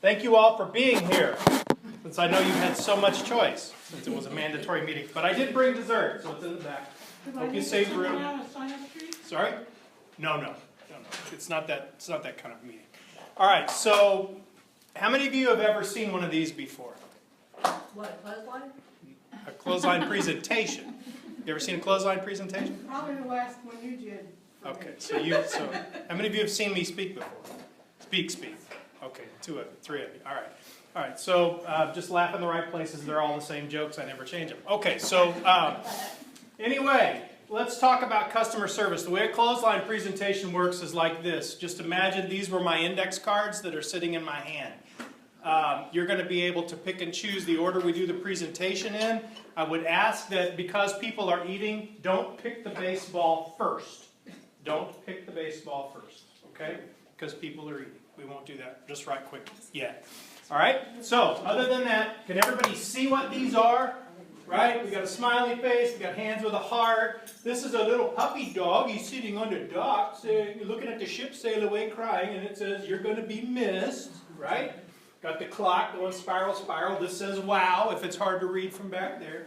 Thank you all for being here, since I know you had so much choice, since it was a mandatory meeting. But I did bring dessert, so it's in the back. Hope you saved room. Sorry? No. It's not that kind of meeting. All right, so how many of you have ever seen one of these before? What, clothesline? A clothesline presentation. You ever seen a clothesline presentation? Probably the last one you did. Okay, so how many of you have seen me speak before? Speak. Okay, 2 of you, 3 of you. All right. So just laugh in the right places. They're all the same jokes. I never change them. Okay, so anyway, let's talk about customer service. The way a clothesline presentation works is like this. Just imagine these were my index cards that are sitting in my hand. You're going to be able to pick and choose the order we do the presentation in. I would ask that because people are eating, don't pick the baseball first. Don't pick the baseball first, okay? Because people are eating. We won't do that just right quick yet. All right? So, other than that, can everybody see what these are? Right? We got a smiley face. We got hands with a heart. This is a little puppy dog. He's sitting on the dock, saying, looking at the ship sail away crying, and it says, "You're going to be missed." Right? Got the clock going spiral. This says wow, if it's hard to read from back there.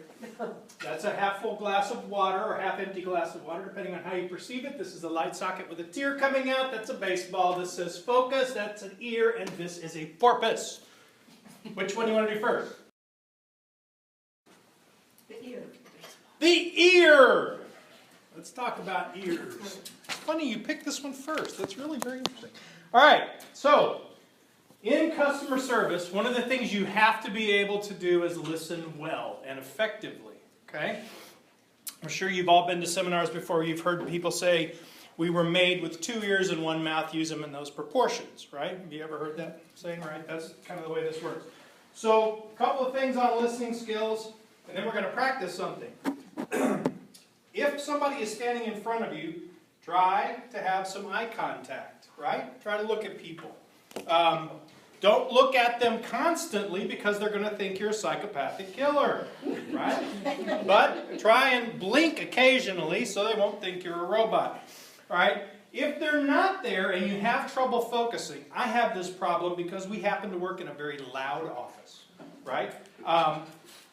That's a half full glass of water or half empty glass of water, depending on how you perceive it. This is a light socket with a tear coming out. That's a baseball. This says focus. That's an ear. And this is a porpoise. Which one do you want to do first? The ear. The ear! Let's talk about ears. It's funny you picked this one first. That's really very interesting. All right, so in customer service, one of the things you have to be able to do is listen well and effectively, okay? I'm sure you've all been to seminars before. You've heard people say, "We were made with 2 ears and 1 mouth, use them in those proportions," right? Have you ever heard that saying, right? That's kind of the way this works. So, a couple of things on listening skills, and then we're going to practice something. If somebody is standing in front of you, try to have some eye contact, right? Try to look at people. Don't look at them constantly because they're going to think you're a psychopathic killer, right? But try and blink occasionally so they won't think you're a robot, all right? If they're not there and you have trouble focusing, I have this problem because we happen to work in a very loud office, right?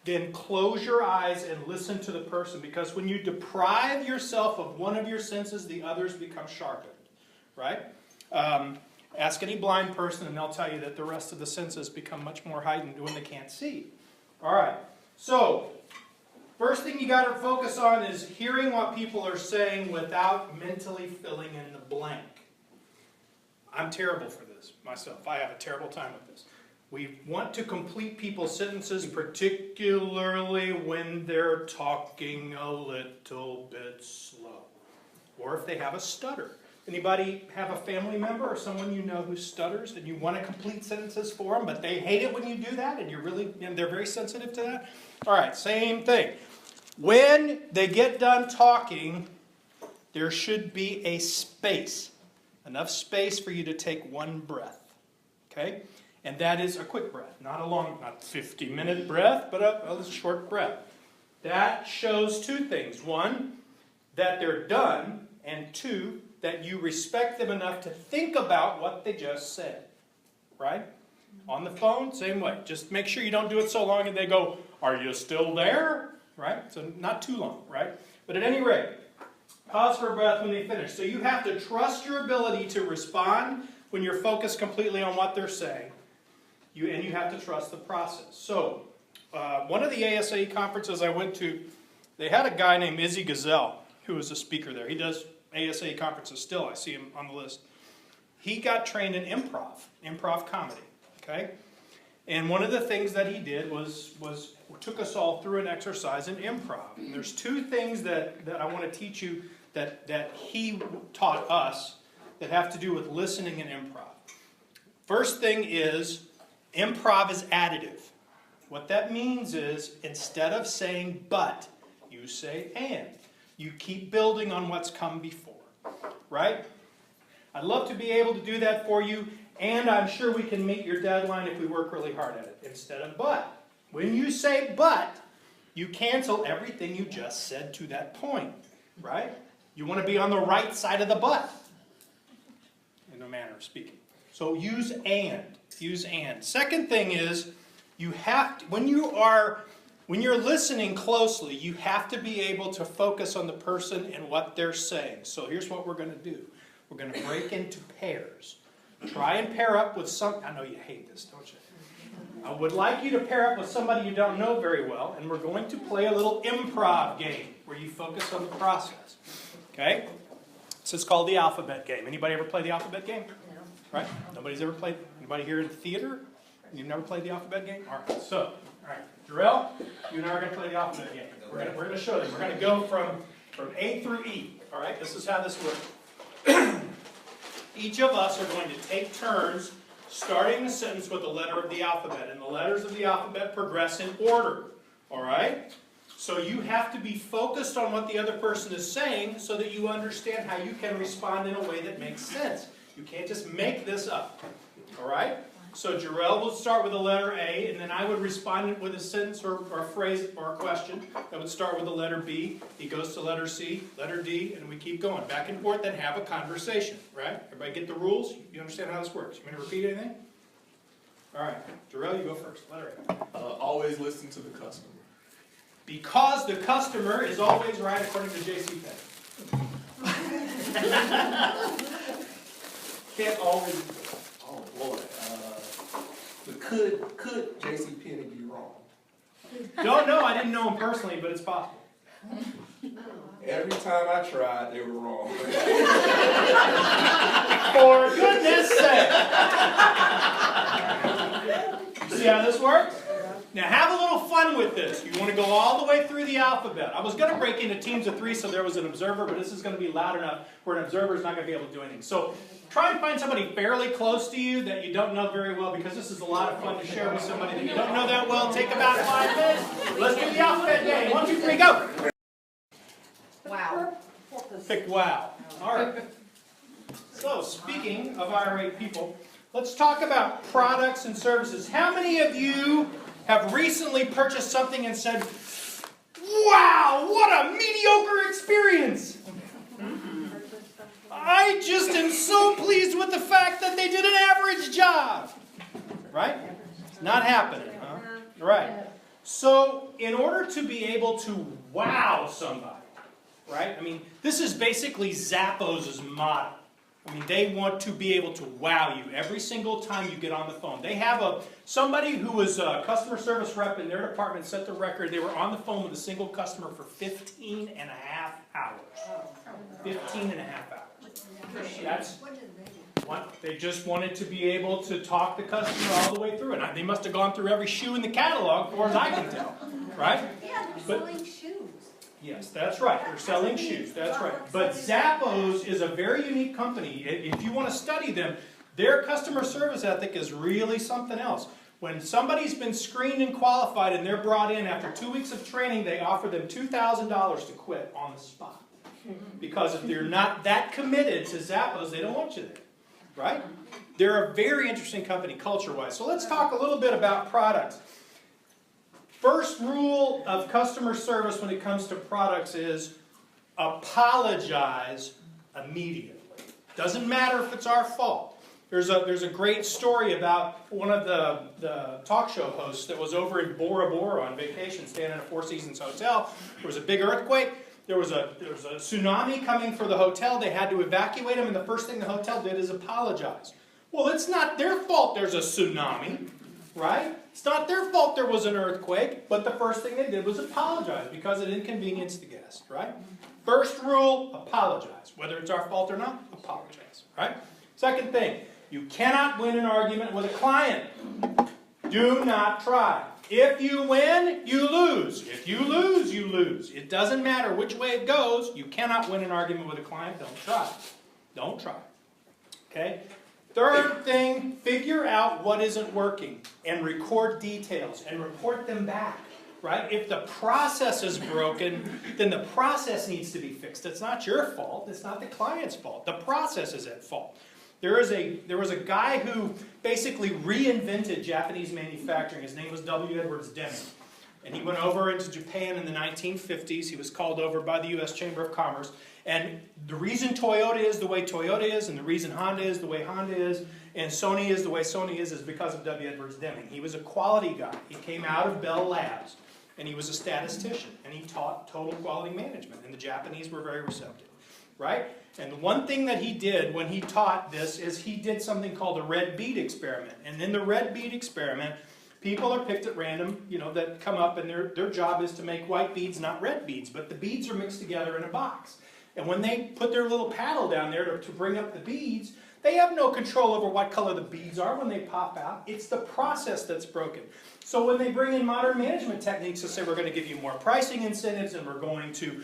Then close your eyes and listen to the person, because when you deprive yourself of one of your senses, the others become sharpened, right? Ask any blind person and they'll tell you that the rest of the senses become much more heightened when they can't see. All right, so first thing you got to focus on is hearing what people are saying without mentally filling in the blank. I'm terrible for this myself. I have a terrible time with this. We want to complete people's sentences, particularly when they're talking a little bit slow, or if they have a stutter. Anybody have a family member or someone you know who stutters and you want to complete sentences for them, but they hate it when you do that and they're very sensitive to that? All right, same thing. When they get done talking, there should be a space, enough space for you to take one breath, okay? And that is a quick breath, not a long, not 50-minute breath, but a short breath. That shows 2 things. 1, that they're done, and 2, that you respect them enough to think about what they just said, right? On the phone, same way. Just make sure you don't do it so long and they go, "Are you still there?" Right? So not too long, right? But at any rate, pause for a breath when they finish. So you have to trust your ability to respond when you're focused completely on what they're saying. And you have to trust the process. So one of the ASA conferences I went to, they had a guy named Izzy Gazelle who was a speaker there. He does ASA conferences still. I see him on the list. He got trained in improv comedy, okay? And one of the things that he did was took us all through an exercise in improv. And there's 2 things that I want to teach you that he taught us that have to do with listening and improv. First thing is, improv is additive. What that means is, instead of saying but, you say and. You keep building on what's come before, right? I'd love to be able to do that for you, and I'm sure we can meet your deadline if we work really hard at it, instead of but. When you say but, you cancel everything you just said to that point, right? You want to be on the right side of the but, in a manner of speaking. So use and. Use and. Second thing is, you have to, when you're listening closely, you have to be able to focus on the person and what they're saying. So here's what we're going to do. We're going to break into pairs. Try and pair up with some, I know you hate this, don't you? I would like you to pair up with somebody you don't know very well, and we're going to play a little improv game where you focus on the process. Okay? This is called the alphabet game. Anybody ever play the alphabet game? No. Right? Nobody's ever played? Anybody here in the theater? You've never played the alphabet game? All right. So, all right. Jarrell, you and I are going to play the alphabet game. We're going to show them. We're going to go from A through E. All right? This is how this works. Each of us are going to take turns starting the sentence with a letter of the alphabet. And the letters of the alphabet progress in order. All right? So you have to be focused on what the other person is saying so that you understand how you can respond in a way that makes sense. You can't just make this up. All right? So Jarrell will start with the letter A, and then I would respond with a sentence or a phrase or a question that would start with the letter B. He goes to letter C, letter D, and we keep going back and forth and have a conversation. Right? Everybody get the rules? You understand how this works? You want me to repeat anything? All right. Jarrell, you go first. Letter A. Always listen to the customer. Because the customer is always right according to J.C. Penney. Can't always. Oh boy. Could J.C. Penney be wrong? Don't know. I didn't know him personally, but it's possible. Every time I tried, they were wrong. For goodness sake! You see how this works? Now have a little fun with this. You want to go all the way through the alphabet. I was going to break into teams of 3 so there was an observer, but this is going to be loud enough where an observer is not going to be able to do anything. So try and find somebody fairly close to you that you don't know very well, because this is a lot of fun to share with somebody that you don't know that well. Take about 5 minutes. Let's do the alphabet game. 1, 2, 3, go! Wow. Pick wow. All right. So speaking of irate people, let's talk about products and services. How many of you have recently purchased something and said, wow, what a mediocre experience? I just am so pleased with the fact that they did an average job. Right? It's not happening, huh? Right. So in order to be able to wow somebody, right? I mean, this is basically Zappos' motto. I mean, they want to be able to wow you every single time you get on the phone. They have somebody who was a customer service rep in their department set the record. They were on the phone with a single customer for 15 and a half hours. 15 and a half hours. That's what they just wanted to be able to talk the customer all the way through. And they must have gone through every shoe in the catalog, as far as I can tell. Right? Yeah, they're selling shoes. Yes, that's right. They're selling shoes. That's right. But Zappos is a very unique company. If you want to study them, their customer service ethic is really something else. When somebody's been screened and qualified and they're brought in after 2 weeks of training, they offer them $2,000 to quit on the spot. Because if they're not that committed to Zappos, they don't want you there. Right? They're a very interesting company culture-wise. So let's talk a little bit about products. First rule of customer service when it comes to products is apologize immediately. Doesn't matter if it's our fault. There's a great story about one of the talk show hosts that was over in Bora Bora on vacation, staying in a Four Seasons hotel. There was a big earthquake. There was a tsunami coming for the hotel. They had to evacuate them, and the first thing the hotel did is apologize. Well, it's not their fault there's a tsunami, right? It's not their fault there was an earthquake, but the first thing they did was apologize because it inconvenienced the guest, right? First rule, apologize. Whether it's our fault or not, apologize, right? Second thing, you cannot win an argument with a client. Do not try. If you win, you lose. If you lose, you lose. It doesn't matter which way it goes. You cannot win an argument with a client. Don't try. Don't try. Okay? Third thing, figure out what isn't working and record details and report them back. Right? If the process is broken, then the process needs to be fixed. It's not your fault. It's not the client's fault. The process is at fault. There was a guy who basically reinvented Japanese manufacturing. His name was W. Edwards Deming. And he went over into Japan in the 1950s. He was called over by the U.S. Chamber of Commerce. And the reason Toyota is the way Toyota is, and the reason Honda is the way Honda is, and Sony is the way Sony is because of W. Edwards Deming. He was a quality guy. He came out of Bell Labs, and he was a statistician, and he taught total quality management, and the Japanese were very receptive, right? And the one thing that he did when he taught this is he did something called a red bead experiment. And in the red bead experiment, people are picked at random, that come up, and their job is to make white beads, not red beads, but the beads are mixed together in a box. And when they put their little paddle down there to bring up the beads, they have no control over what color the beads are when they pop out. It's the process that's broken. So when they bring in modern management techniques to say we're going to give you more pricing incentives and we're going to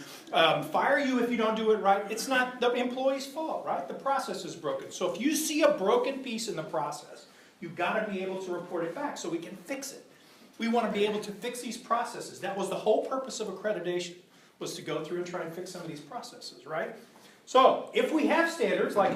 fire you if you don't do it right, it's not the employee's fault, right? The process is broken. So if you see a broken piece in the process, you've got to be able to report it back so we can fix it. We want to be able to fix these processes. That was the whole purpose of accreditation, was to go through and try and fix some of these processes, right? So, if we have standards like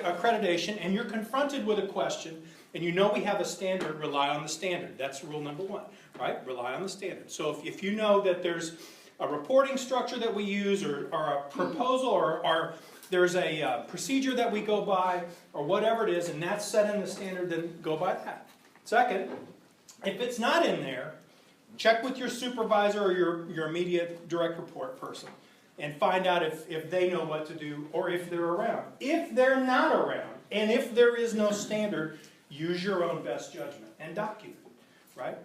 accreditation, and you're confronted with a question, and you know we have a standard, rely on the standard. That's rule number one, right? Rely on the standard. So, if you know that there's a reporting structure that we use, or a proposal, or there's a procedure that we go by, or whatever it is, and that's set in the standard, then go by that. Second, if it's not in there, check with your supervisor or your immediate direct report person, and find out if they know what to do or if they're around. If they're not around, and if there is no standard, use your own best judgment and document, right?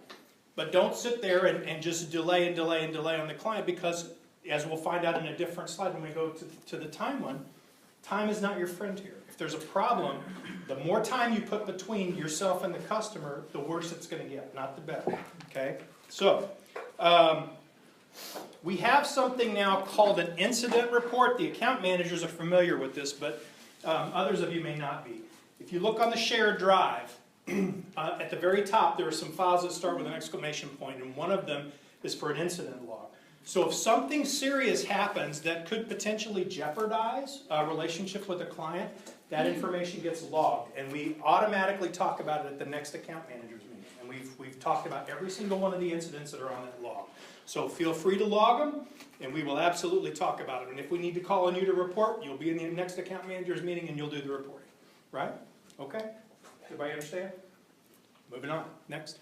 But don't sit there and just delay and delay and delay on the client, because, as we'll find out in a different slide when we go to the time one, time is not your friend here. If there's a problem, the more time you put between yourself and the customer, the worse it's going to get, not the better, okay? So, we have something now called an incident report. The account managers are familiar with this, but others of you may not be. If you look on the shared drive, at the very top there are some files that start with an exclamation point, and one of them is for an incident log. So if something serious happens that could potentially jeopardize a relationship with a client, that information gets logged, and we automatically talk about it at the next account managers meeting. And we've talked about every single one of the incidents that are on that log. So feel free to log them, and we will absolutely talk about it. And if we need to call on you to report, you'll be in the next account managers meeting and you'll do the reporting. Right? Okay? Everybody understand? Moving on. Next.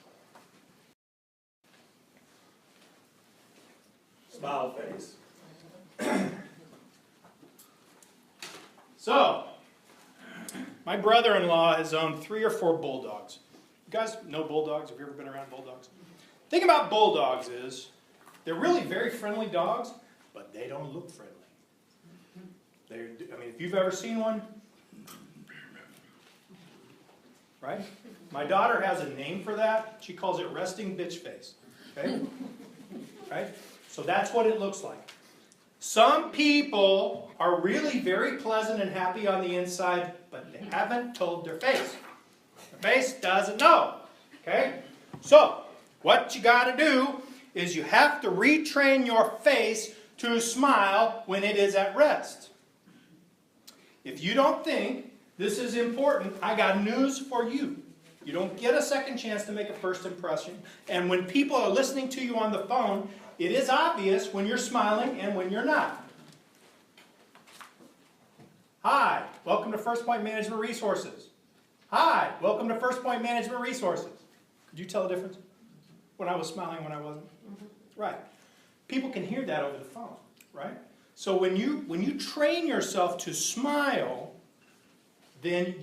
Smile face. So, my brother-in-law has owned 3 or 4 bulldogs. You guys know bulldogs? Have you ever been around bulldogs? The thing about bulldogs is they're really very friendly dogs, but they don't look friendly. If you've ever seen one, right? My daughter has a name for that. She calls it resting bitch face. Okay? Right? So that's what it looks like. Some people are really very pleasant and happy on the inside, but they haven't told their face. Their face doesn't know. Okay? So, what you got to do is you have to retrain your face to smile when it is at rest. If you don't think this is important, I got news for you. You don't get a second chance to make a first impression. And when people are listening to you on the phone, it is obvious when you're smiling and when you're not. Hi, welcome to First Point Management Resources. Hi, welcome to First Point Management Resources. Could you tell the difference? When I was smiling, when I wasn't? Right. People can hear that over the phone, right? So when you train yourself to smile, then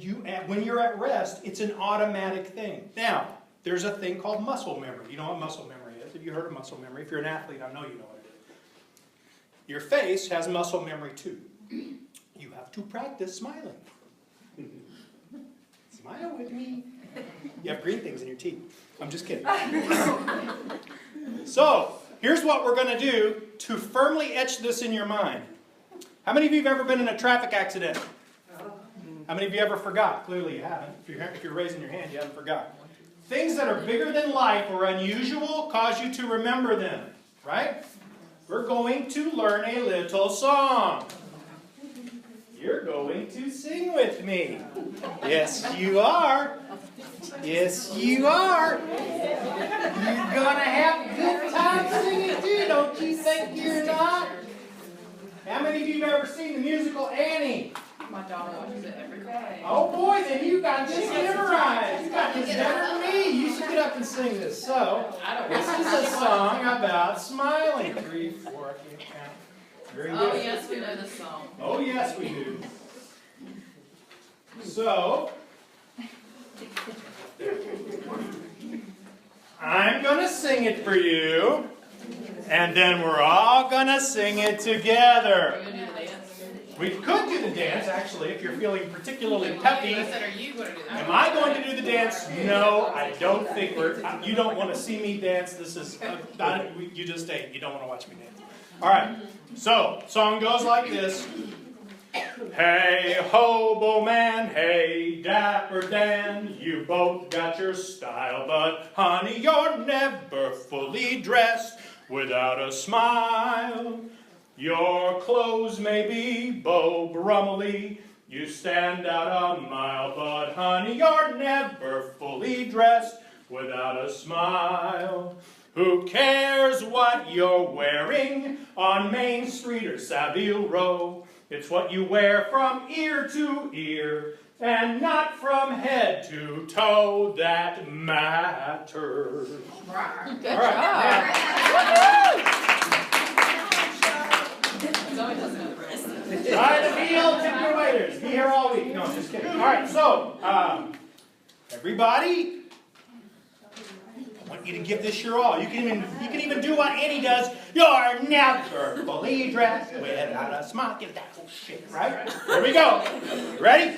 when you're at rest, it's an automatic thing. Now, there's a thing called muscle memory. You know what muscle memory is? Have you heard of muscle memory? If you're an athlete, I know you know what it is. Your face has muscle memory too. You have to practice smiling. Smile with me. You have green things in your teeth. I'm just kidding. So, here's what we're going to do to firmly etch this in your mind. How many of you have ever been in a traffic accident? How many of you ever forgot? Clearly you haven't. If you're raising your hand, you haven't forgotten. Things that are bigger than life or unusual cause you to remember them, right? We're going to learn a little song. You're going to sing with me. Yes, you are. Yes, you are. You're going to have a good time singing too, don't you think you're not? How many of you have ever seen the musical Annie? My daughter watches it every day. Oh boy, then you got this memorized. You got this better than me. You should get up and sing this. So, this is a song about smiling. 3, 4, I can't count. Very good. Oh, yes, we know this song. Oh, yes, we do. So, I'm going to sing it for you, and then we're all going to sing it together. Are you going to do the dance? We could do the dance, actually, if you're feeling particularly peppy. I said, are you going to do that? Am I going to do the dance? No, I don't think you don't want to see me dance. This is, you just ain't. You don't want to watch me dance. All right, so, song goes like this. Hey, hobo man, hey, dapper Dan, you both got your style, but honey, you're never fully dressed without a smile. Your clothes may be Beau Brummely, you stand out a mile, but honey, you're never fully dressed without a smile. Who cares what you're wearing on Main Street or Savile Row? It's what you wear from ear to ear and not from head to toe that matters. Good All right. Zoe doesn't know the rest. Try the meal, tip your waiters. Be here all week. No, just kidding. All right, so, everybody, I want you to give this your all. You can even do what Annie does. You're never fully dressed without a smile. Give that whole shit, right? Here we go. Ready?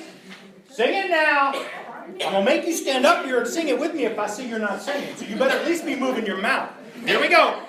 Sing it now. I'm going to make you stand up here and sing it with me if I see you're not singing. So you better at least be moving your mouth. Here we go.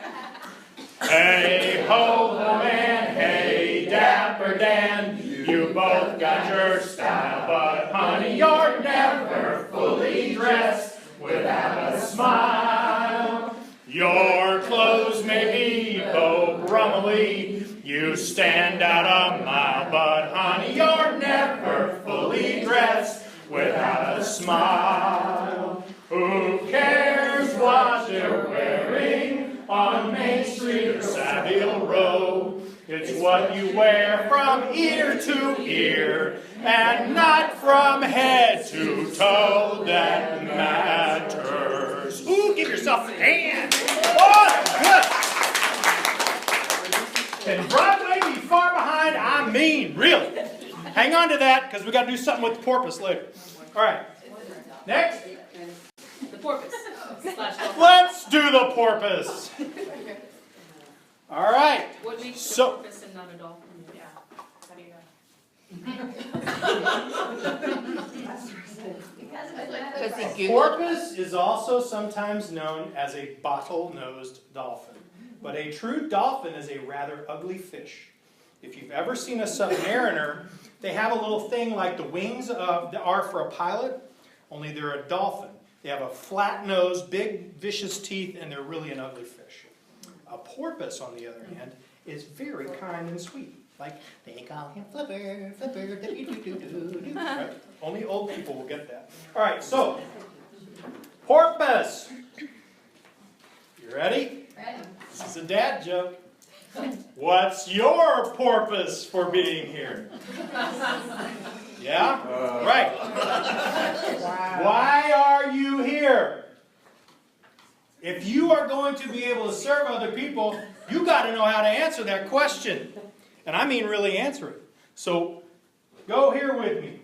Hey, ho, man, hey, dapper Dan, you both got your style, but honey, you're never fully dressed without a smile. Your clothes may be Beau Brummely, you stand out a mile, but honey, you're never fully dressed without a smile. Who cares what you're wearing on Main Street or Savile Row? It's what you wear from ear to ear and not from head to toe that matters. Ooh, give yourself a hand. Oh, good. Can Broadway be far behind? I mean, really. Hang on to that because we got to do something with the porpoise later. All right. Next. The porpoise. Let's do the porpoise. All right. What makes the So- porpoise and not a dolphin? Yeah. How do you know? Porpoise is also sometimes known as a bottle-nosed dolphin, but a true dolphin is a rather ugly fish. If you've ever seen a submariner, they have a little thing like the wings are for a pilot, only they're a dolphin. They have a flat nose, big vicious teeth, and they're really an ugly fish. A porpoise, on the other hand, is very kind and sweet. Like, they call him Flipper, Flipper, do-do-do-do-do. Right? Only old people will get that. All right, so, porpoise. You ready? Ready. This is a dad joke. What's your purpose for being here? Yeah? Right. Why are you here? If you are going to be able to serve other people, you got to know how to answer that question. And I mean really answer it. So, go here with me.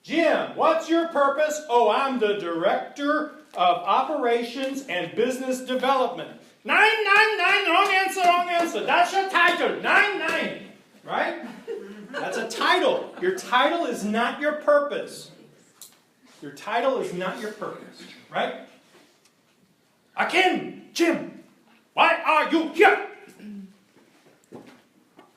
Jim, what's your purpose? Oh, I'm the Director of Operations and Business Development. 999, wrong answer, wrong answer. That's your title, 99. Right? That's a title. Your title is not your purpose. Your title is not your purpose. Right? Akin, Jim, why are you here?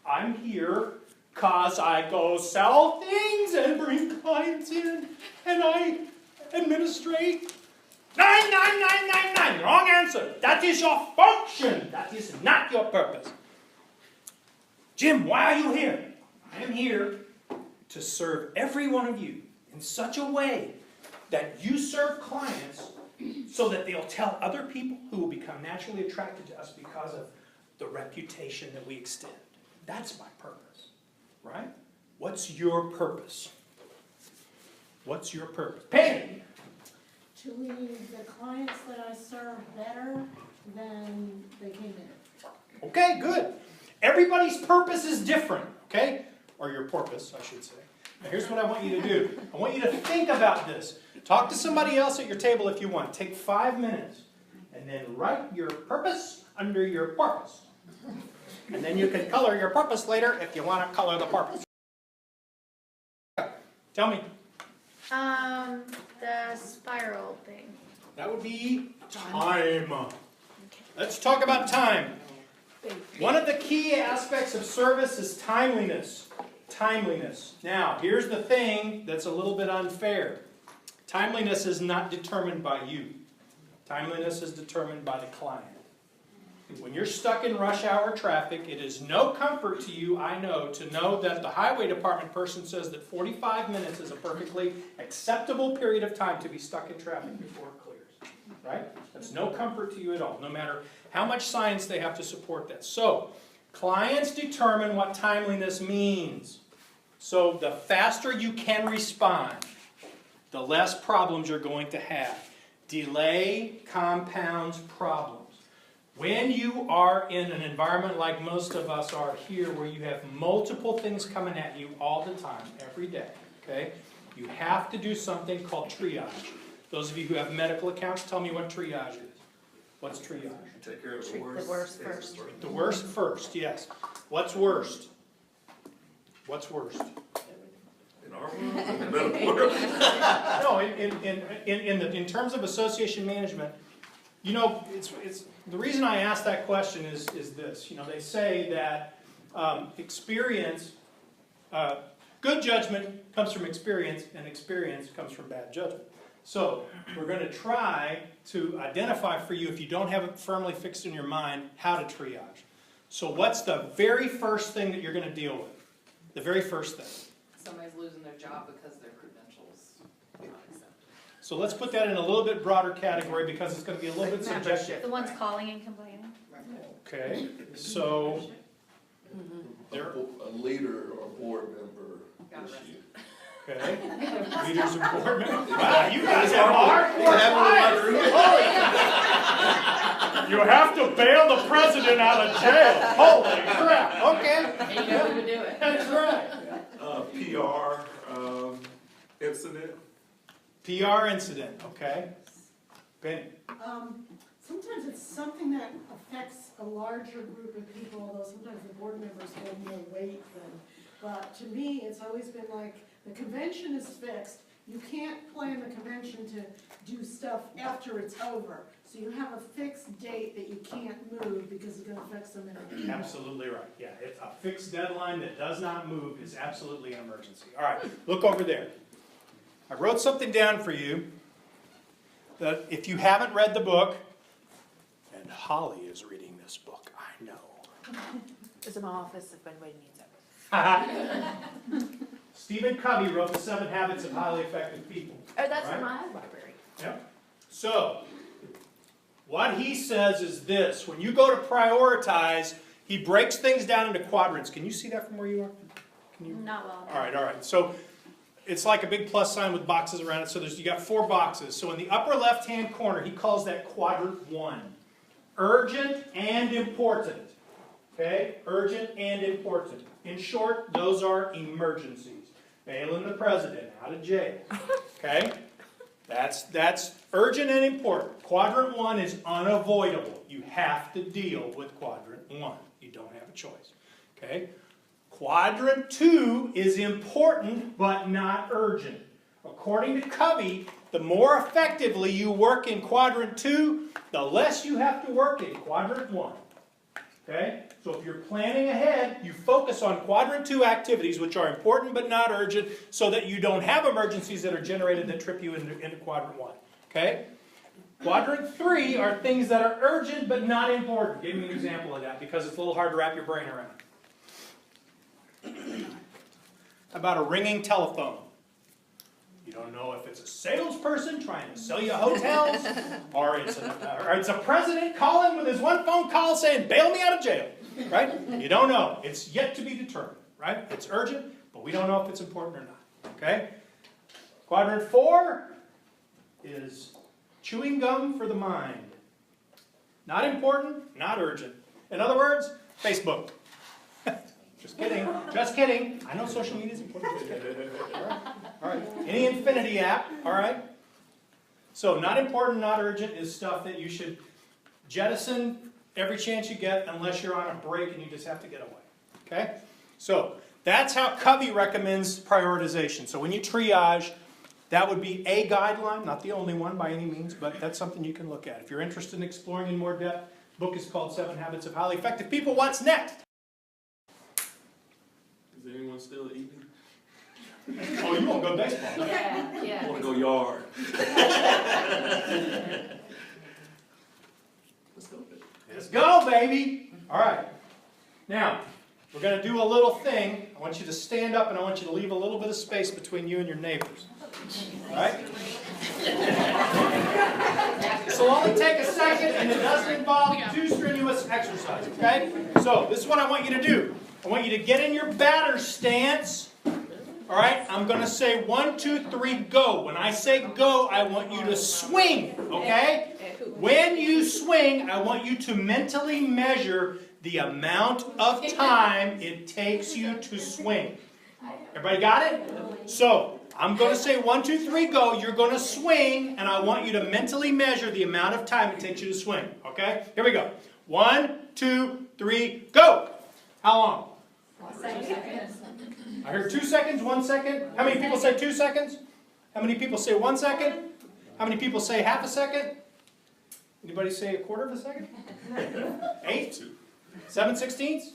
I'm here because I go sell things and bring clients in and I administrate. 99999, wrong answer. That is your function. That is not your purpose. Jim, why are you here? I am here to serve every one of you in such a way that you serve clients so that they'll tell other people who will become naturally attracted to us because of the reputation that we extend. That's my purpose, right? What's your purpose? What's your purpose? Penny! To leave the clients that I serve better than they came in. Okay, good. Everybody's purpose is different, okay? Or your porpoise, I should say. Now here's what I want you to do. I want you to think about this. Talk to somebody else at your table if you want. Take 5 minutes. And then write your purpose under your porpoise. And then you can color your porpoise later if you want to color the porpoise. Tell me. The spiral thing. That would be time. Let's talk about time. One of the key aspects of service is timeliness. Timeliness. Now, here's the thing that's a little bit unfair. Timeliness is not determined by you. Timeliness is determined by the client. When you're stuck in rush hour traffic, it is no comfort to you, I know, to know that the highway department person says that 45 minutes is a perfectly acceptable period of time to be stuck in traffic before it clears. Right? That's no comfort to you at all, no matter how much science they have to support that. So, clients determine what timeliness means. So, the faster you can respond, the less problems you're going to have. Delay compounds problems. When you are in an environment like most of us are here, where you have multiple things coming at you all the time, every day, okay, you have to do something called triage. Those of you who have medical accounts, tell me what triage is. What's triage? Take care of the Treat worst. the worst first. The worst first, yes. What's worst? What's worst? In our world, in the medical world. No, in terms of association management, you know, it's the reason I ask that question is this. You know, they say that experience, good judgment comes from experience, and experience comes from bad judgment. So we're going to try to identify for you, if you don't have it firmly fixed in your mind, how to triage. So what's the very first thing that you're going to deal with? The very first thing. Somebody's losing their job because their credentials are not accepted. So let's put that in a little bit broader category because it's going to be a little bit subjective. The ones calling and complaining. Okay, so A leader or board member Got issue. okay, leaders and board members. Wow, you guys have hardcore clients. You have to bail the president out of jail. Holy crap! Okay, And you know who to do it. that's right. PR incident. PR incident. Okay, Benny. Sometimes it's something that affects a larger group of people, although sometimes the board members hold more weight than. But to me, it's always been like, the convention is fixed. You can't plan the convention to do stuff after it's over. So you have a fixed date that you can't move because it's going to affect so many people. Absolutely right. Yeah, it's a fixed deadline that does not move is absolutely an emergency. All right, look over there. I wrote something down for you that if you haven't read the book, and Holly is reading this book, I know. It's in my office if anybody needs it. Stephen Covey wrote The 7 Habits of Highly Effective People. Oh, that's Right? in my library. Yep. So, what he says is this. When you go to prioritize, he breaks things down into quadrants. Can you see that from where you are? Can you? Not well. All right. So, it's like a big plus sign with boxes around it. So you got 4 boxes. So in the upper left-hand corner, he calls that quadrant 1. Urgent and important. Okay? Urgent and important. In short, those are emergencies. Bailing the president out of jail. Okay? That's urgent and important. Quadrant 1 is unavoidable. You have to deal with quadrant 1. You don't have a choice. Okay? Quadrant 2 is important but not urgent. According to Covey, the more effectively you work in quadrant 2, the less you have to work in quadrant 1. Okay? So if you're planning ahead, you focus on quadrant 2 activities, which are important but not urgent, so that you don't have emergencies that are generated that trip you into quadrant 1. Okay? Quadrant 3 are things that are urgent but not important. Give me an example of that because it's a little hard to wrap your brain around. How about a ringing telephone? You don't know if it's a salesperson trying to sell you hotels, or it's a president calling with his one phone call saying, bail me out of jail. right? You don't know. It's yet to be determined, right? It's urgent, but we don't know if it's important or not, okay? Quadrant 4 is chewing gum for the mind. Not important, not urgent. In other words, Facebook. Just kidding, just kidding. I know social media is important. All right. Any Infinity app, all right? So not important, not urgent is stuff that you should jettison every chance you get unless you're on a break and you just have to get away, okay? So that's how Covey recommends prioritization. So when you triage, that would be a guideline, not the only one by any means, but that's something you can look at. If you're interested in exploring in more depth, the book is called 7 Habits of Highly Effective People. What's next? Is anyone still eating? Oh, you won't go baseball. Huh? I want to go yard. Let's go. Let's go, baby. All right. Now, we're going to do a little thing. I want you to stand up and I want you to leave a little bit of space between you and your neighbors. All right? This will only take a second and it doesn't involve too strenuous exercise, okay? So, this is what I want you to do. I want you to get in your batter stance. All right? I'm going to say 1, 2, 3, go. When I say go, I want you to swing, okay? When you swing, I want you to mentally measure the amount of time it takes you to swing. Everybody got it? So, I'm going to say 1, 2, 3, go. You're going to swing, and I want you to mentally measure the amount of time it takes you to swing. Okay? Here we go. 1, 2, 3, go. How long? I heard 2 seconds, 1 second. How many people say 2 seconds? How many people say 1 second? How many people say half a second? Anybody say a quarter of a second? 8? 7/16?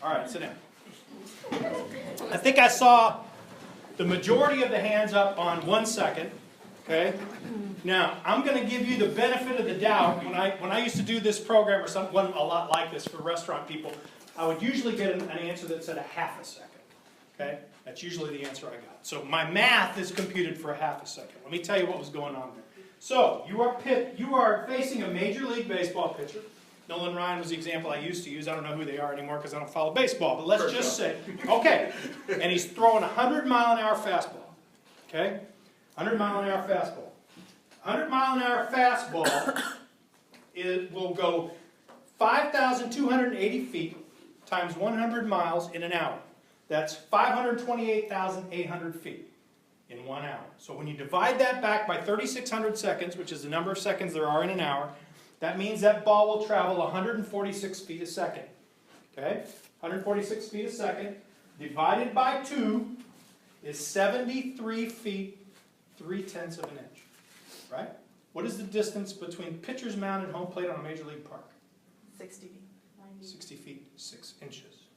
All right, sit down. I think I saw the majority of the hands up on 1 second. Okay? Now, I'm going to give you the benefit of the doubt. When I used to do this program or something a lot like this for restaurant people, I would usually get an answer that said a half a second. Okay? That's usually the answer I got. So my math is computed for a half a second. Let me tell you what was going on there. So, you are facing a Major League Baseball pitcher. Nolan Ryan was the example I used to use. I don't know who they are anymore because I don't follow baseball. But let's just say, okay, and he's throwing a 100-mile-an-hour fastball. Okay? 100-mile-an-hour fastball. 100-mile-an-hour fastball will go 5,280 feet times 100 miles in an hour. That's 528,800 feet in 1 hour. So when you divide that back by 3,600 seconds, which is the number of seconds there are in an hour, that means that ball will travel 146 feet a second. Okay? 146 feet a second divided by 2 is 73 feet, 3/10 of an inch. Right? What is the distance between pitcher's mound and home plate on a major league park? 60. 60 feet, 6 inches.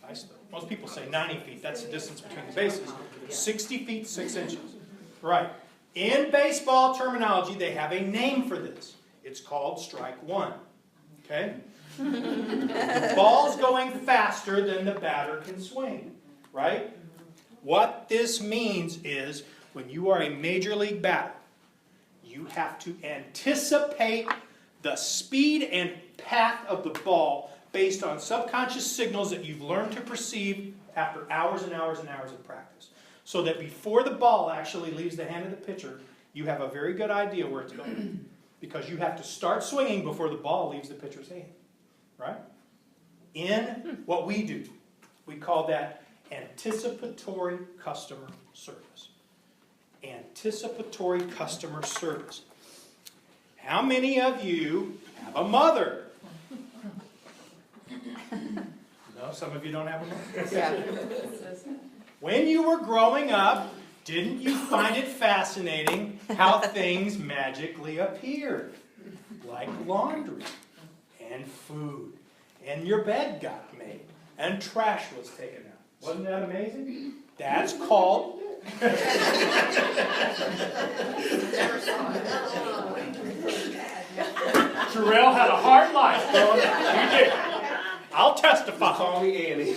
Nice though. Most people say 90 feet. That's the distance between the bases. 60 feet, 6 inches. Right. In baseball terminology, they have a name for this. It's called strike one. Okay? The ball's going faster than the batter can swing. Right? What this means is when you are a major league batter, you have to anticipate the speed and path of the ball based on subconscious signals that you've learned to perceive after hours and hours and hours of practice. So that before the ball actually leaves the hand of the pitcher, you have a very good idea where it's going. Because you have to start swinging before the ball leaves the pitcher's hand. Right? In what we do, we call that anticipatory customer service. Anticipatory customer service. How many of you have a mother? No, some of you don't have a mother. Yeah. When you were growing up, didn't you find it fascinating how things magically appeared? Like laundry and food, and your bed got made, and trash was taken out. Wasn't that amazing? That's called... Terrell had a hard life growing up. You did. I'll testify. Call me Annie.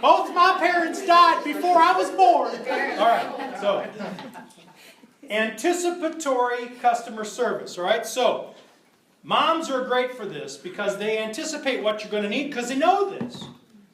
Both my parents died before I was born. All right, so anticipatory customer service. All right, so Moms are great for this because they anticipate what you're going to need because they know this,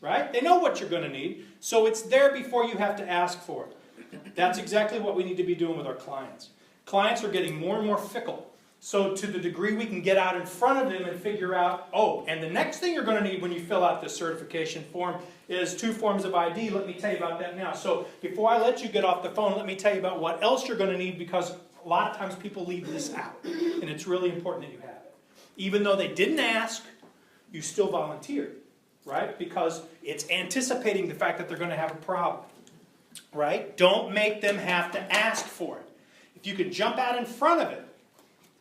right? They know what you're going to need, so it's there before you have to ask for it. That's exactly what we need to be doing with our clients. Clients are getting more and more fickle. So to the degree we can get out in front of them and figure out, oh, and the next thing you're going to need when you fill out this certification form is 2 forms of ID. Let me tell you about that now. So before I let you get off the phone, let me tell you about what else you're going to need, because a lot of times people leave this out. And it's really important that you have it. Even though they didn't ask, you still volunteered, right? Because it's anticipating the fact that they're going to have a problem, right? Don't make them have to ask for it. If you can jump out in front of it,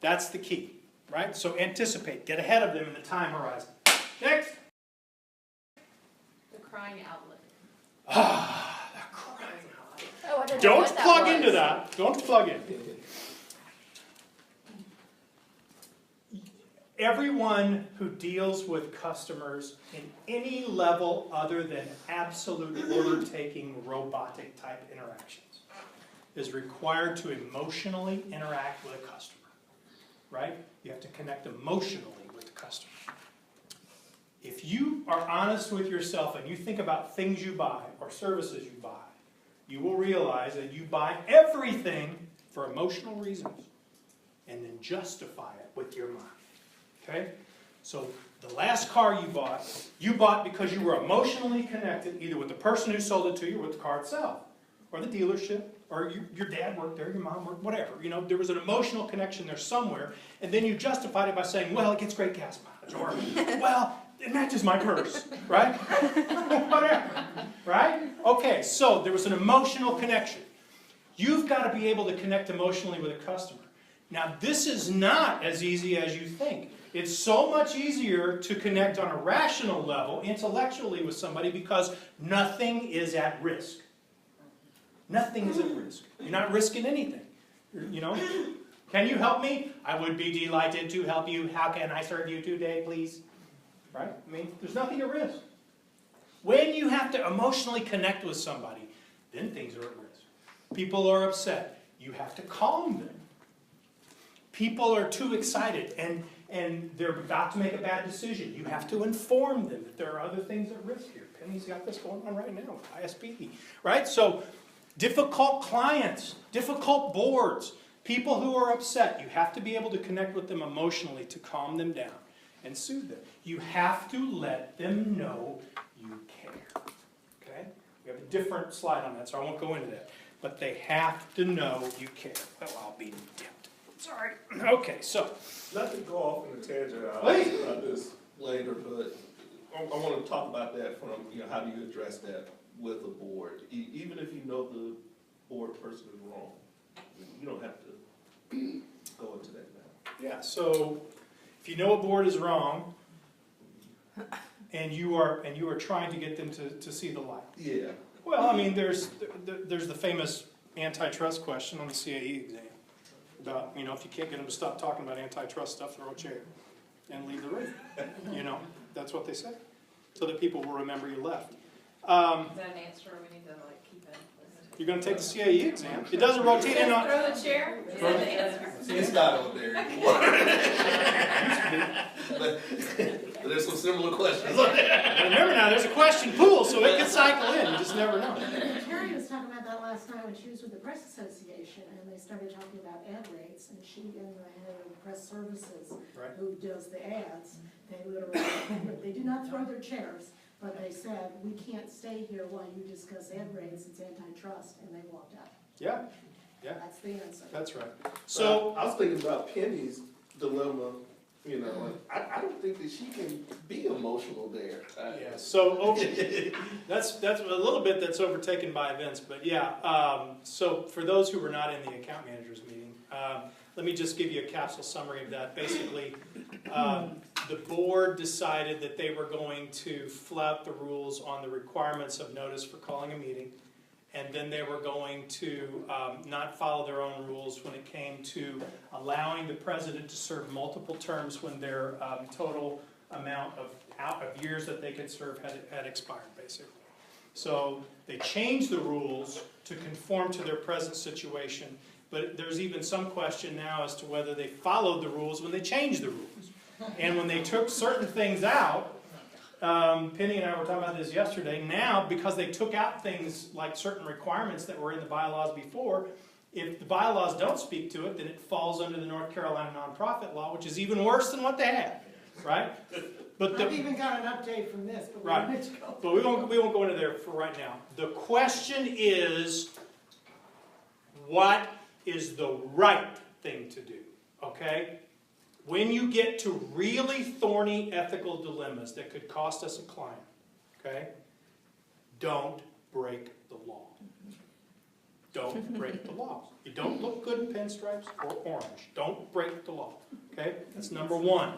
that's the key, right? So anticipate, get ahead of them in the time horizon. Next. The crying outlet. Ah, the crying out. Oh, I didn't know Don't what that plug was. into that. Don't plug in. Everyone who deals with customers in any level other than absolute order-taking, robotic type interactions is required to emotionally interact with a customer. Right? You have to connect emotionally with the customer. If you are honest with yourself and you think about things you buy or services you buy, you will realize that you buy everything for emotional reasons and then justify it with your mind. Okay? So the last car you bought because you were emotionally connected either with the person who sold it to you or with the car itself, or the dealership, or your dad worked there, your mom worked, whatever. You know, there was an emotional connection there somewhere, and then you justified it by saying, well, it gets great gas mileage, or, well, it matches my purse, right? Whatever, right? Okay, so there was an emotional connection. You've got to be able to connect emotionally with a customer. Now, this is not as easy as you think. It's so much easier to connect on a rational level, intellectually with somebody, because nothing is at risk. Nothing is at risk. You're not risking anything. You know? Can you help me? I would be delighted to help you. How can I serve you today, please? Right? I mean, there's nothing at risk. When you have to emotionally connect with somebody, then things are at risk. People are upset. You have to calm them. People are too excited and they're about to make a bad decision. You have to inform them that there are other things at risk here. Penny's got this going on right now with ISP. Right? So, difficult clients, difficult boards, people who are upset, you have to be able to connect with them emotionally to calm them down and soothe them. You have to let them know you care. Okay? We have a different slide on that, so I won't go into that. But they have to know you care. Well, I'll be tempted. Sorry. Okay, so. Not to go off on a tangent, I'll Please. ask about this later, but I want to talk about that from, how do you address that with the board? Even if you know the board person is wrong, you don't have to go into that now. Yeah, so if you know a board is wrong, and you are trying to get them to see the light. Yeah. Well, I mean, there's the famous antitrust question on the CAE exam about, if you can't get them to stop talking about antitrust stuff, throw a chair and leave the room. That's what they say, so that people will remember you left. Is that an answer we need to keep in? You're going to take the CAE exam. It doesn't rotate in on. Throw the chair? Is that the answer? It's not over there anymore. but there's some similar questions. Remember now, there's a question pool, so it can cycle in. You just never know. Carrie was talking about that last night when she was with the Press Association, and they started talking about ad rates, and she and the head of press services, Right. who does the ads, they literally, they do not throw their chairs, but they said, we can't stay here while you discuss ad rates, it's antitrust, and they walked out. Yeah, yeah, That's the answer. that's right. So So, I was thinking about Penny's dilemma. I don't think that she can be emotional there. yeah, so that's a little bit that's overtaken by events, but yeah. So for those who were not in the account managers meeting, let me just give you a capsule summary of that. Basically, the board decided that they were going to flout the rules on the requirements of notice for calling a meeting, and then they were going to not follow their own rules when it came to allowing the president to serve multiple terms when their total amount of years that they could serve had expired, basically. So they changed the rules to conform to their present situation, but there's even some question now as to whether they followed the rules when they changed the rules. And when they took certain things out, Penny and I were talking about this yesterday, now because they took out things like certain requirements that were in the bylaws before, if the bylaws don't speak to it, then it falls under the North Carolina nonprofit law, which is even worse than what they had, right? But I've even got an update from this, but we're Right. going to go. But we won't go into there for right now. The question is, what is the right thing to do? Okay? When you get to really thorny ethical dilemmas that could cost us a client, okay? Don't break the law. Don't break the law. You don't look good in pinstripes or orange. Don't break the law. Okay? That's number one.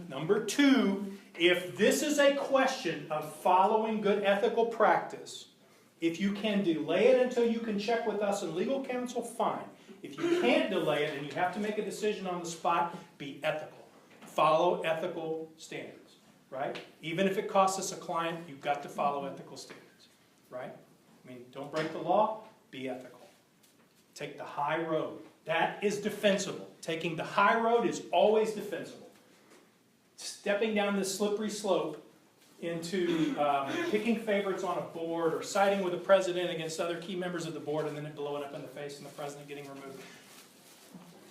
Number two, if this is a question of following good ethical practice, if you can delay it until you can check with us and legal counsel, fine. If you can't delay it and you have to make a decision on the spot, be ethical. Follow ethical standards, right? Even if it costs us a client, you've got to follow ethical standards, right? I mean, don't break the law, be ethical. Take the high road. That is defensible. Taking the high road is always defensible. Stepping down this slippery slope into picking favorites on a board or siding with the president against other key members of the board and then it blowing up in the face and the president getting removed.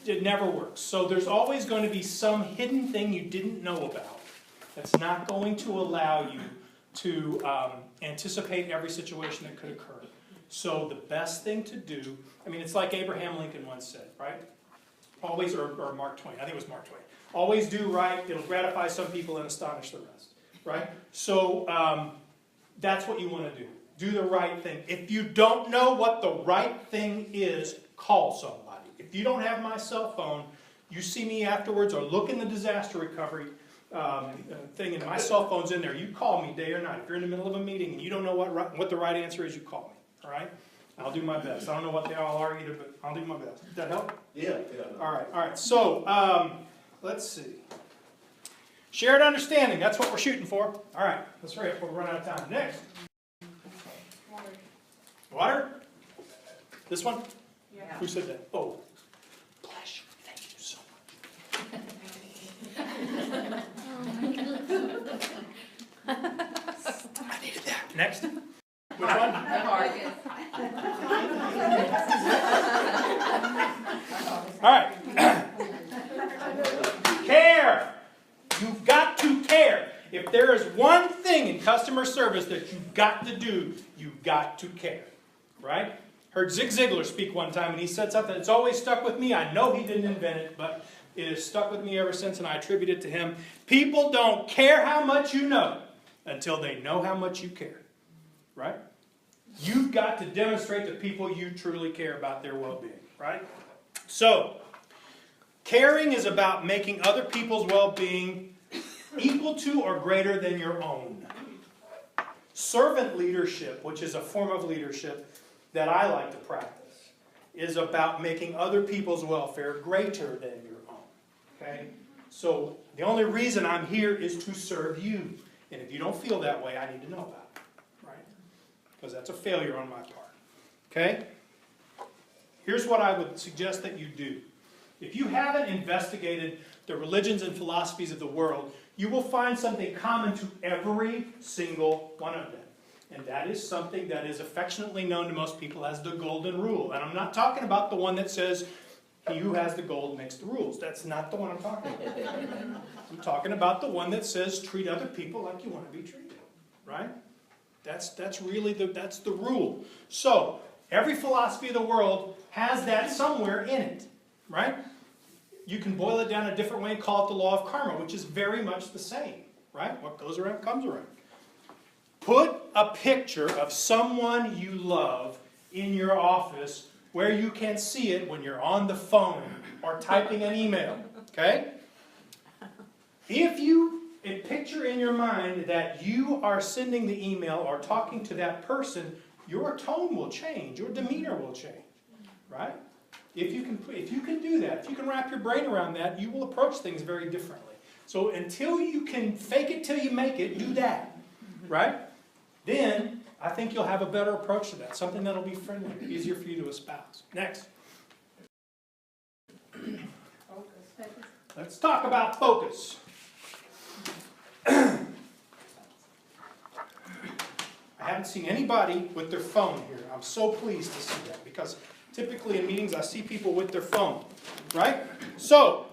It never works. So there's always going to be some hidden thing you didn't know about that's not going to allow you to anticipate every situation that could occur. So the best thing to do, I mean, it's like Abraham Lincoln once said, right? Always, or Mark Twain, I think it was Mark Twain. Always do right, it'll gratify some people and astonish the rest, right? So that's what you want to do. Do the right thing. If you don't know what the right thing is, call somebody. If you don't have my cell phone, you see me afterwards or look in the disaster recovery thing and my cell phone's in there. You call me day or night. If you're in the middle of a meeting and you don't know what the right answer is, you call me, all right? I'll do my best. I don't know what they all are either, but I'll do my best. Did that help? Yeah. All right. So, let's see. Shared understanding, that's what we're shooting for. All right, let's hurry up, we'll run out of time. Next. Water? This one? Yeah. Who said that? Oh, bless you. Thank you so much. I needed that. Next. Which one? All right. Care. You've got to care. If there is one thing in customer service that you've got to do, you've got to care. Right? Heard Zig Ziglar speak one time, and he said something that's always stuck with me. I know he didn't invent it, but it has stuck with me ever since, and I attribute it to him. People don't care how much you know until they know how much you care. Right? You've got to demonstrate to people you truly care about their well-being. Right? So, caring is about making other people's well-being equal to or greater than your own. Servant leadership, which is a form of leadership that I like to practice, is about making other people's welfare greater than your own. Okay? So the only reason I'm here is to serve you. And if you don't feel that way, I need to know about it. Right? Because that's a failure on my part. Okay? Here's what I would suggest that you do. If you haven't investigated the religions and philosophies of the world, you will find something common to every single one of them. And that is something that is affectionately known to most people as the golden rule. And I'm not talking about the one that says, he who has the gold makes the rules. That's not the one I'm talking about. I'm talking about the one that says, treat other people like you want to be treated. Right? That's really that's the rule. So, every philosophy of the world has that somewhere in it. Right? You can boil it down a different way and call it the law of karma, which is very much the same, right? What goes around comes around. Put a picture of someone you love in your office where you can see it when you're on the phone or typing an email, okay? If you picture in your mind that you are sending the email or talking to that person, your tone will change, your demeanor will change, right? If you can do that, if you can wrap your brain around that, you will approach things very differently. So until you can fake it till you make it, do that, right? Then I think you'll have a better approach to that, something that'll be friendlier, easier for you to espouse. Next. Let's talk about focus. I haven't seen anybody with their phone here. I'm so pleased to see that, because typically in meetings I see people with their phone, right? So,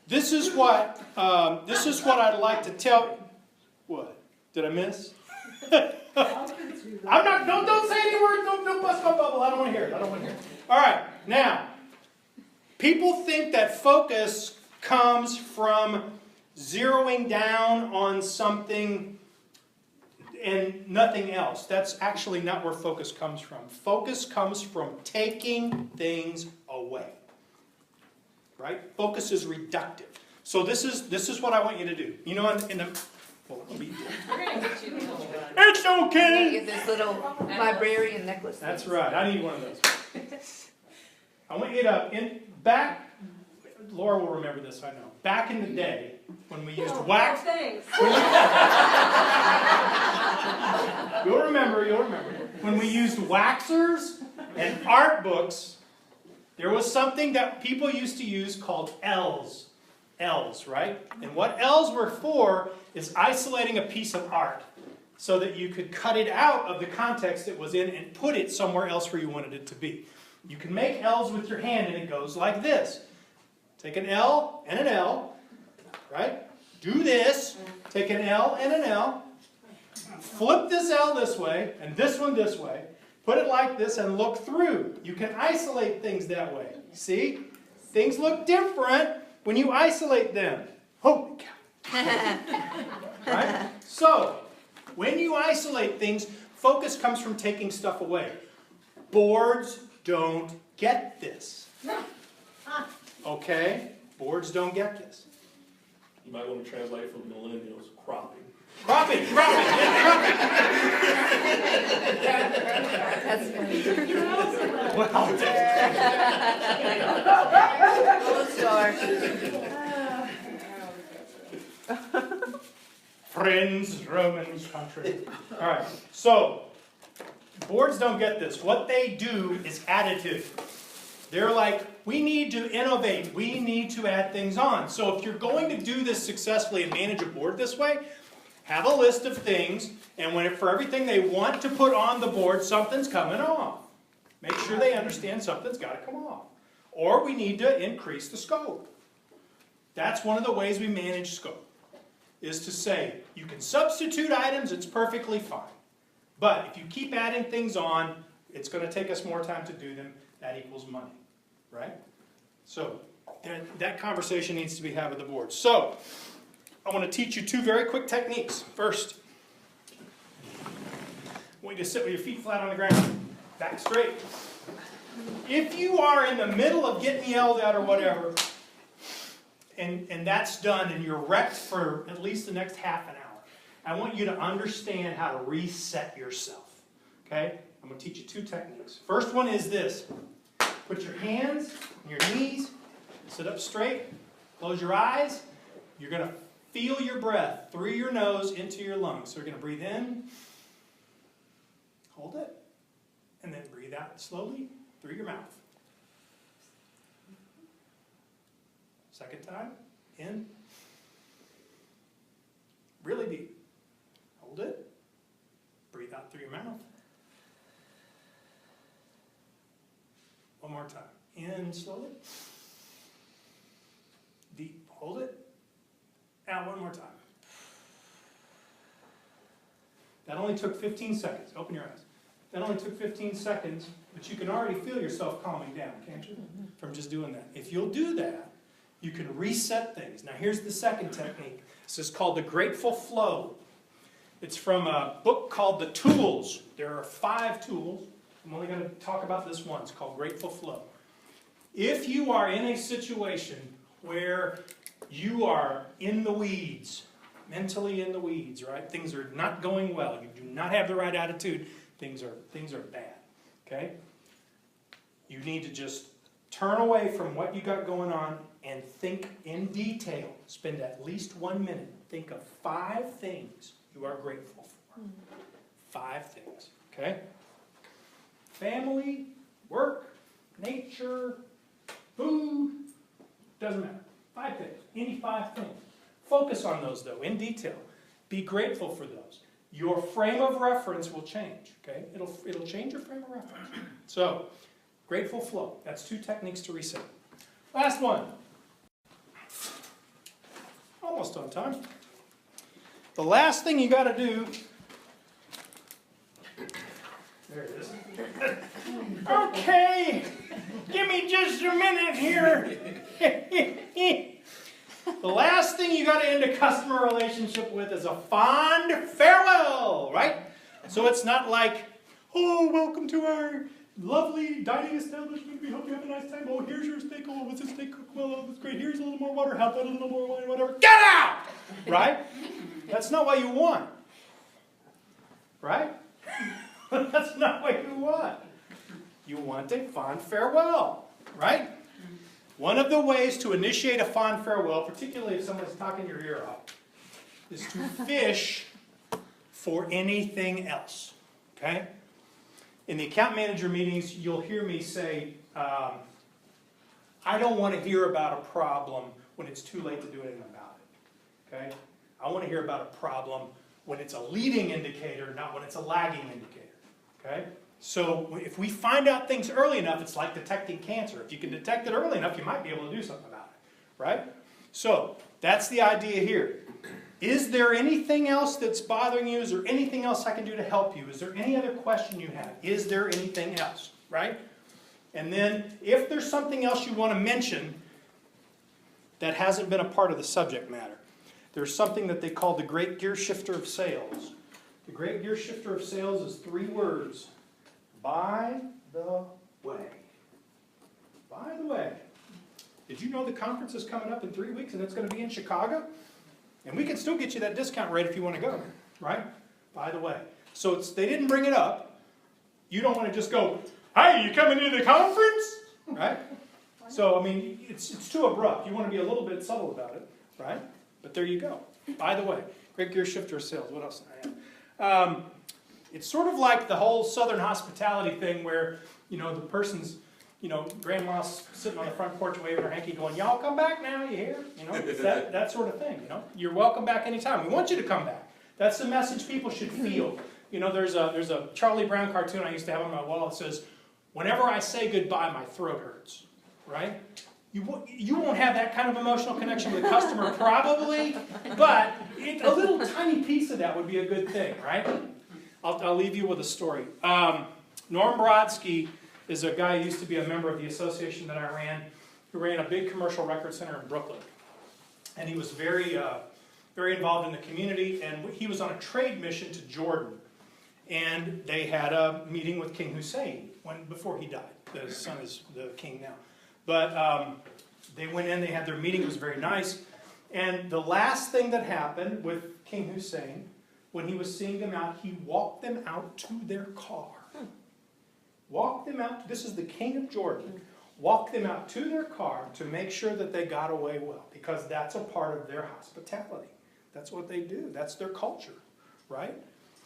this is what I'd like to tell. What? Did I miss? I'm not. Don't say any words. Don't bust my bubble. I don't want to hear it. I don't want to hear it. All right. Now, people think that focus comes from zeroing down on something and nothing else. That's actually not where focus comes from. Focus comes from taking things away. Right? Focus is reductive. So this is what I want you to do. You know, in the well, We're gonna get you a little one. it's I'm gonna okay. get this little librarian necklace. That's right. I need one of those. I want you to back. Laura will remember this. I know. Back in the day when we used wax. Thanks. You'll remember. When we used waxers and art books, there was something that people used to use called L's. L's, right? And what L's were for is isolating a piece of art so that you could cut it out of the context it was in and put it somewhere else where you wanted it to be. You can make L's with your hand and it goes like this. Take an L and an L, right? Do this. Take an L and an L. Flip this L this way and this one this way. Put it like this and look through. You can isolate things that way. See? Things look different when you isolate them. Holy cow. Right? So, when you isolate things, focus comes from taking stuff away. Boards don't get this. Okay? Boards don't get this. You might want to translate from millennials, cropping. Cropping. That's funny. Gold star. Friends, Romans, country. All right. So, boards don't get this. What they do is additive. They're like, we need to innovate. We need to add things on. So if you're going to do this successfully and manage a board this way, have a list of things, and for everything they want to put on the board, something's coming off. Make sure they understand something's got to come off. Or we need to increase the scope. That's one of the ways we manage scope, is to say, you can substitute items, it's perfectly fine. But if you keep adding things on, it's going to take us more time to do them. That equals money, right? So that conversation needs to be had with the board. So I want to teach you two very quick techniques. First, I want you to sit with your feet flat on the ground, back straight. If you are in the middle of getting yelled at or whatever, and that's done and you're wrecked for at least the next half an hour, I want you to understand how to reset yourself, okay? I'm going to teach you two techniques. First one is this. Put your hands on your knees, sit up straight, close your eyes. You're going to feel your breath through your nose into your lungs. So you're going to breathe in, hold it, and then breathe out slowly through your mouth. Second time, in, really deep. Hold it, breathe out through your mouth. One more time. In slowly. Deep. Hold it. Out one more time. That only took 15 seconds. Open your eyes. That only took 15 seconds, but you can already feel yourself calming down, can't you? From just doing that. If you'll do that, you can reset things. Now here's the second technique. This is called the Grateful Flow. It's from a book called The Tools. There are 5 tools. I'm only going to talk about this one. It's called Grateful Flow. If you are in a situation where you are in the weeds, mentally in the weeds, right? Things are not going well. You do not have the right attitude. Things are bad, okay? You need to just turn away from what you got going on and think in detail. Spend at least 1 minute. Think of 5 things you are grateful for. 5 things, okay? Family, work, nature, food, doesn't matter. 5 things, any 5 things. Focus on those though, in detail. Be grateful for those. your frame of reference will change, okay? It'll change your frame of reference. So, grateful flow. That's 2 techniques to reset. Last one. Almost on time. The last thing you got to do. There it is. Okay, give me just a minute here. The last thing you got to end a customer relationship with is a fond farewell, right? So it's not like, oh, welcome to our lovely dining establishment. We hope you have a nice time. Oh, here's your steak. Oh, what's this steak cook? Well, oh, that's great. Here's a little more water. How about a little more wine? Whatever. Get out! Right? That's not what you want. Right? That's not what you want. You want a fond farewell. Right? One of the ways to initiate a fond farewell, particularly if someone's talking your ear off, is to fish for anything else. Okay? In the account manager meetings, you'll hear me say, I don't want to hear about a problem when it's too late to do anything about it. Okay? I want to hear about a problem when it's a leading indicator, not when it's a lagging indicator. Okay? So if we find out things early enough, it's like detecting cancer. If you can detect it early enough, you might be able to do something about it. Right? So that's the idea here. Is there anything else that's bothering you? Is there anything else I can do to help you? Is there any other question you have? Is there anything else? Right? And then if there's something else you want to mention that hasn't been a part of the subject matter, there's something that they call the great gear shifter of sales. The great gear shifter of sales is 3 words. By the way. By the way. Did you know the conference is coming up in 3 weeks and it's going to be in Chicago? And we can still get you that discount rate if you want to go, right? By the way. So they didn't bring it up. You don't want to just go, hey, you coming to the conference? Right? So, I mean, it's too abrupt. You want to be a little bit subtle about it, right? But there you go. By the way, great gear shifter of sales. What else did I have? It's sort of like the whole Southern hospitality thing where, the person's, grandma's sitting on the front porch waving her hanky going, y'all come back now, you hear? It's that sort of thing, You're welcome back anytime. We want you to come back. That's the message people should feel. There's a Charlie Brown cartoon I used to have on my wall that says, whenever I say goodbye, my throat hurts, right? You won't have that kind of emotional connection with a customer probably, but a little tiny piece of that would be a good thing, right? I'll leave you with a story. Norm Brodsky is a guy who used to be a member of the association that I ran, who ran a big commercial record center in Brooklyn. And he was very, very involved in the community, and he was on a trade mission to Jordan. And they had a meeting with King Hussein before he died. His son is the king now. But they went in, they had their meeting, it was very nice. And the last thing that happened with King Hussein, when he was seeing them out, he walked them out to their car. Walked them out, this is the king of Jordan, walked them out to their car to make sure that they got away well, because that's a part of their hospitality. That's what they do, that's their culture, right?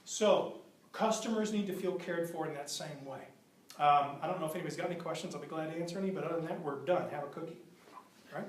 So, customers need to feel cared for in that same way. I don't know if anybody's got any questions, I'll be glad to answer any, but other than that, we're done. Have a cookie, all right?